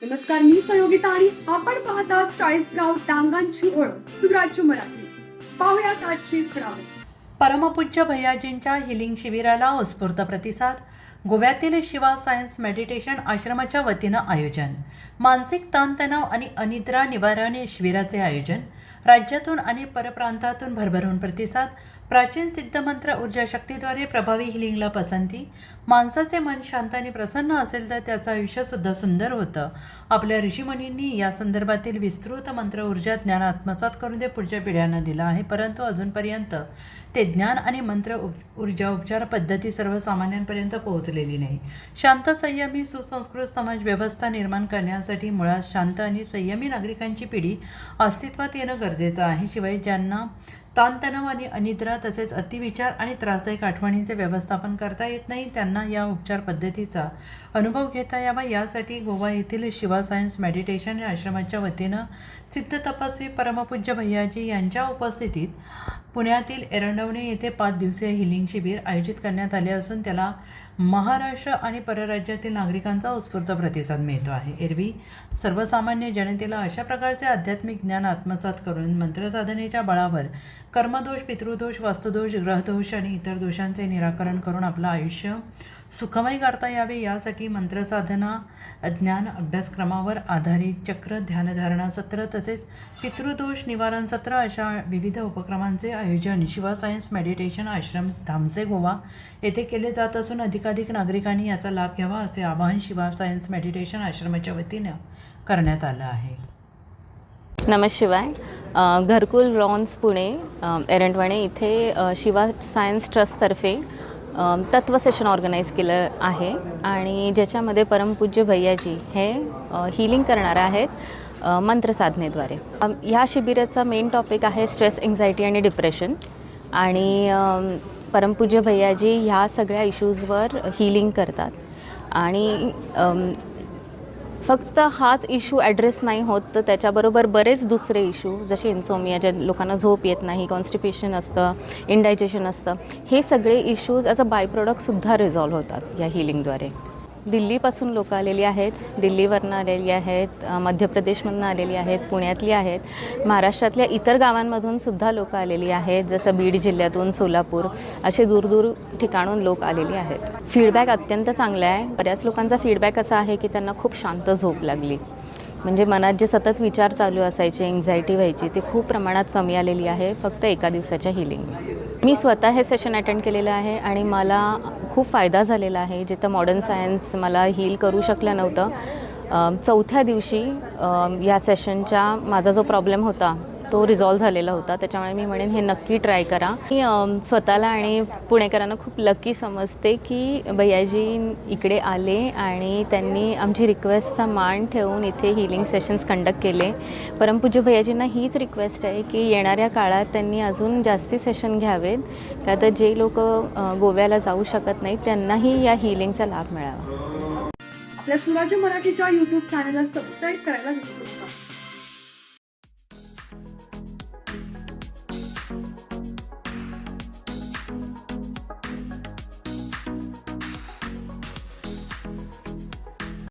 नमस्कार, मी सहयोगिता आणि आपण पाहता चाळीसगाव डांगांची ओळख सुराज्य मराठी. पाहुयात आजची खबरं. परमपूज्य भैयाजींच्या हिलिंग शिबिराला उत्स्फूर्त प्रतिसाद. गोव्यातील शिवा सायन्स मेडिटेशन आश्रमाच्या वतीनं आयोजन. मानसिक ताणतणाव आणि अनिद्रा निवारण शिबिराचे आयोजन. राज्यातून आणि परप्रांतातून भरभरून प्रतिसाद. प्राचीन सिद्धमंत्र ऊर्जा शक्तीद्वारे प्रभावी हिलिंगला पसंती. माणसाचे मन शांत आणि प्रसन्न असेल तर त्याचं आयुष्यसुद्धा सुंदर होतं. आपल्या ऋषीमुनींनी या संदर्भातील विस्तृत मंत्र ऊर्जा ज्ञान आत्मसात करून ते पुढच्या पिढ्यांना दिलं आहे, परंतु अजूनपर्यंत ते ज्ञान आणि मंत्र ऊर्जा उपचार पद्धती सर्वसामान्यांपर्यंत पोहोचलेली नाही. शांत, संयमी, सुसंस्कृत समाज व्यवस्था निर्माण करण्यासाठी मुळात शांत आणि संयमी नागरिकांची पिढी अस्तित्वात येणं गरजेचं आहे. शिवाय ज्यांना ताणतणाव आणि अनिद्रा तसेच अतिविचार आणि त्रासदायक आठवणींचे व्यवस्थापन करता येत नाही, त्यांना या उपचार पद्धतीचा अनुभव घेता यावा, यासाठी गोवा येथील शिवा सायन्स मेडिटेशन आश्रमाच्या वतीनं सिद्ध तपस्वी परमपूज्य भैयाजी यांच्या उपस्थितीत पुण्यातील एरंडवणे येथे 5 दिवसीय हिलिंग शिबिर आयोजित करण्यात आले असून त्याला महाराष्ट्र आणि परराज्यातील नागरिकांचा उत्स्फूर्त प्रतिसाद मिळतो आहे. एरवी सर्वसामान्य जनतेला अशा प्रकारचे आध्यात्मिक ज्ञान आत्मसात करून मंत्रसाधनेच्या बळावर कर्मदोष, पितृदोष, वास्तुदोष, ग्रहदोष आणि इतर दोषांचे निराकरण करून आपलं आयुष्य सुखमय करता यावे, यासाठी मंत्रसाधना ज्ञान अभ्यासक्रमावर आधारित चक्र, ध्यानधारणा सत्र तसेच पितृदोष निवारण सत्र अशा विविध उपक्रमांचे आयोजन शिवा सायन्स मेडिटेशन आश्रम धामसे गोवा येथे केले जात असून अधिकाधिक नागरिकांनी याचा लाभ घ्यावा असे आवाहन शिवा सायन्स मेडिटेशन आश्रमाच्या वतीनं करण्यात आलं आहे. नमशिवाय. घरकुल रॉन्स पुणे एरंडवणे इथे शिवा सायन्स ट्रस्टतर्फे तत्व सेशन ऑर्गनाईज केलं आहे आणि ज्याच्यामध्ये परमपूज्य भैयाजी हे हिलिंग करणार आहेत मंत्रसाधनेद्वारे. ह्या शिबिराचा मेन टॉपिक आहे स्ट्रेस, एन्झायटी आणि डिप्रेशन आणि परमपूज्य भैयाजी ह्या सगळ्या इश्यूजवर हिलिंग करतात आणि फक्त हाच इश्यू ॲड्रेस नाही होत तर त्याच्याबरोबर बरेच दुसरे इश्यू जसे इन्सोमिया, ज्या लोकांना झोप येत नाही, कॉन्स्टिपेशन असतं, इंडायजेशन असतं, हे सगळे इश्यूज ॲज अ बाय प्रोडक्टसुद्धा रिझॉल्व होतात या हिलिंगद्वारे. दिल्लीपासून लोक आलेली आहेत, दिल्लीवरनं आलेली आहेत, मध्य प्रदेशमधून आलेली आहेत, पुण्यातली आहेत, महाराष्ट्रातल्या इतर गावांमधून सुद्धा लोक आलेली आहेत, जसं बीड जिल्ह्यातून, सोलापूर असे दूरदूर ठिकाणून लोक आलेली आहेत. फीडबॅक अत्यंत चांगला आहे. बऱ्याच लोकांचा फीडबॅक असा आहे की त्यांना खूप शांत झोप लागली, म्हणजे मनात जे सतत विचार चालू असायचे, एन्झायटी व्हायची, ते खूप प्रमाणात कमी आलेली आहे फक्त एका दिवसाच्या हिलिंग. मी स्वतः हे सेशन अटेंड केलेलं आहे आणि मला खूप फायदा झालेला आहे. जिथं मॉडर्न सायन्स मला हील करू शकलं नव्हतं, चौथ्या दिवशी या सेशनच्या माझा जो प्रॉब्लेम होता तो रिझॉल्व झालेला होता. त्याच्यामुळे मी म्हणेन हे नक्की ट्राय करा. मी स्वतःला आणि पुणेकरांना खूप लकी समजते की भैयाजी इकडे आले आणि त्यांनी आमची रिक्वेस्टचा मान ठेवून इथे हिलिंग सेशन्स कंडक्ट केले. परमपूज्य भैयाजींना हीच रिक्वेस्ट आहे की येणाऱ्या काळात त्यांनी अजून जास्ती सेशन घ्यावेत, का तर जे लोक गोव्याला जाऊ शकत नाहीत त्यांनाही या हिलिंगचा लाभ मिळावा. आपल्या सुराज्य मराठीच्या YouTube चॅनलला सबस्क्राईब करायला विसरू नका.